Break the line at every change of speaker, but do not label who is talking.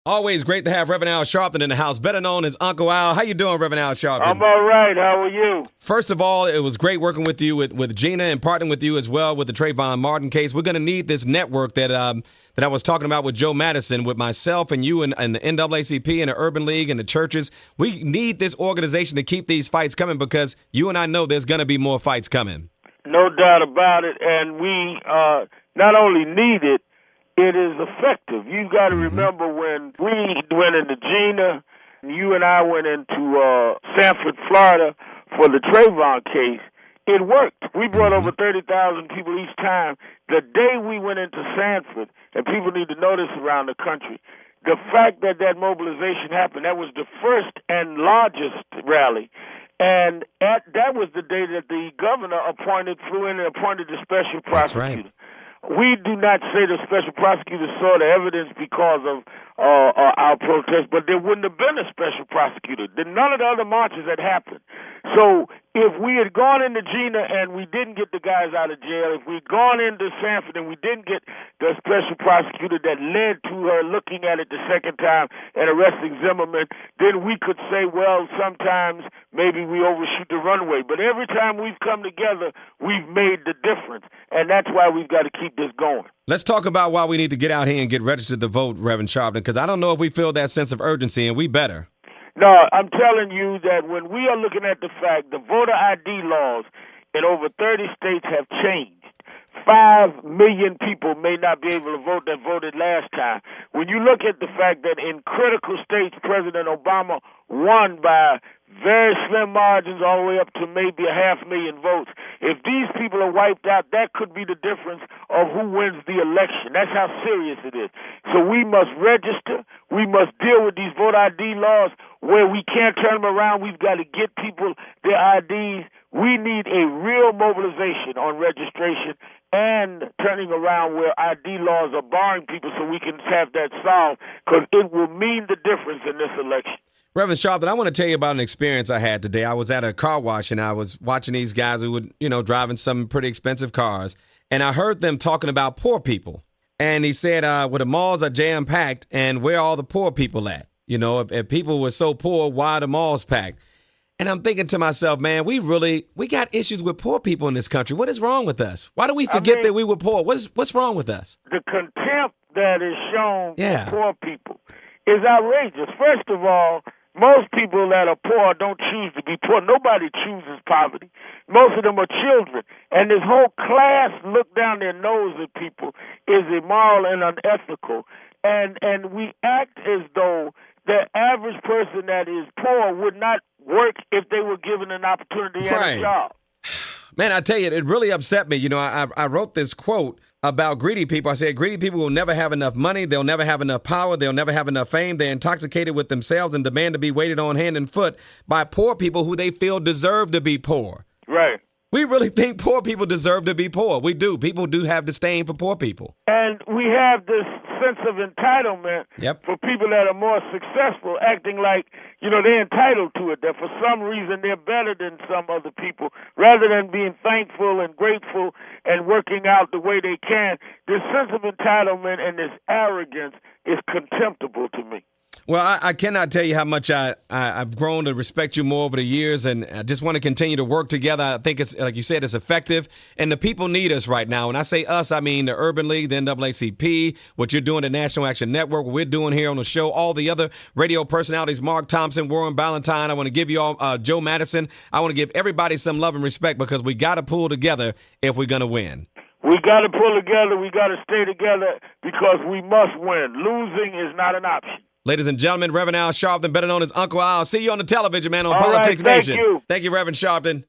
Always great to have Reverend Al Sharpton in the house, better known as Uncle Al. How you doing, Reverend Al Sharpton?
I'm all right. How are you?
First of all, it was great working with you, with Gina, and partnering with you as well with the Trayvon Martin case. We're going to need this network that I was talking about with Joe Madison, with myself and you and the NAACP and the Urban League and the churches. We need this organization to keep these fights coming because you and I know there's going to be more fights coming.
No doubt about it. And we not only need it, it is effective. You've got to remember when we went into Gina, you and I went into Sanford, Florida for the Trayvon case, it worked. We brought over 30,000 people each time. The day we went into Sanford, and people need to know this around the country, the fact that mobilization happened, that was the first and largest rally. And that was the day that the governor flew in and appointed the special prosecutor.
That's right.
We do not say the special prosecutor saw the evidence because of our protest, but there wouldn't have been a special prosecutor. None of the other marches had happened. So if we had gone into Gina and we didn't get the guys out of jail, if we'd gone into Sanford and we didn't get the special prosecutor that led to her looking at it the second time and arresting Zimmerman, then we could say, well, sometimes maybe we overshoot the runway. But every time we've come together, we've made the difference, and that's why we've got to keep this going.
Let's talk about why we need to get out here and get registered to vote, Reverend Sharpton, because I don't know if we feel that sense of urgency, and we better.
No, I'm telling you that when we are looking at the fact the voter ID laws in over 30 states have changed. 5 million people may not be able to vote that voted last time. When you look at the fact that in critical states, President Obama won by very slim margins all the way up to maybe 500,000 votes. If these people are wiped out, that could be the difference of who wins the election. That's how serious it is. So we must register. We must deal with these voter ID laws where we can't turn them around. We've got to get people their IDs. We need a real mobilization on registration and turning around where ID laws are barring people so we can have that solved, because it will mean the difference in this election.
Reverend Sharpton, I want to tell you about an experience I had today. I was at a car wash, and I was watching these guys who were, driving some pretty expensive cars, and I heard them talking about poor people. And he said, well, the malls are jam-packed, and where are all the poor people at? If people were so poor, why are the malls packed? And I'm thinking to myself, man, we got issues with poor people in this country. What is wrong with us? Why do we forget that we were poor? What's wrong with us?
The contempt that is shown for poor people is outrageous. First of all, most people that are poor don't choose to be poor. Nobody chooses poverty. Most of them are children. And this whole class look down their nose at people is immoral and unethical. And we act as though the average person that is poor would not work if they were given an opportunity and a job.
Man, I tell you, it really upset me. I wrote this quote about greedy people. I said, greedy people will never have enough money. They'll never have enough power. They'll never have enough fame. They're intoxicated with themselves and demand to be waited on hand and foot by poor people who they feel deserve to be poor.
Right.
We really think poor people deserve to be poor. We do. People do have disdain for poor people.
And we have this sense of entitlement for people that are more successful, acting like, they're entitled to it, that for some reason they're better than some other people, rather than being thankful and grateful and working out the way they can. This sense of entitlement and this arrogance is contemptible to me.
Well, I cannot tell you how much I've grown to respect you more over the years, and I just want to continue to work together. I think it's, like you said, it's effective, and the people need us right now. When I say us, I mean the Urban League, the NAACP, what you're doing, the National Action Network, what we're doing here on the show, all the other radio personalities, Mark Thompson, Warren Ballantyne. I want to give you all, Joe Madison. I want to give everybody some love and respect because we got to pull together if we're going to win.
We got to pull together. We got to stay together because we must win. Losing is not an option.
Ladies and gentlemen, Reverend Al Sharpton, better known as Uncle Al. See you on the television, man, on Politics Nation.
Thank you.
Thank you, Reverend Sharpton.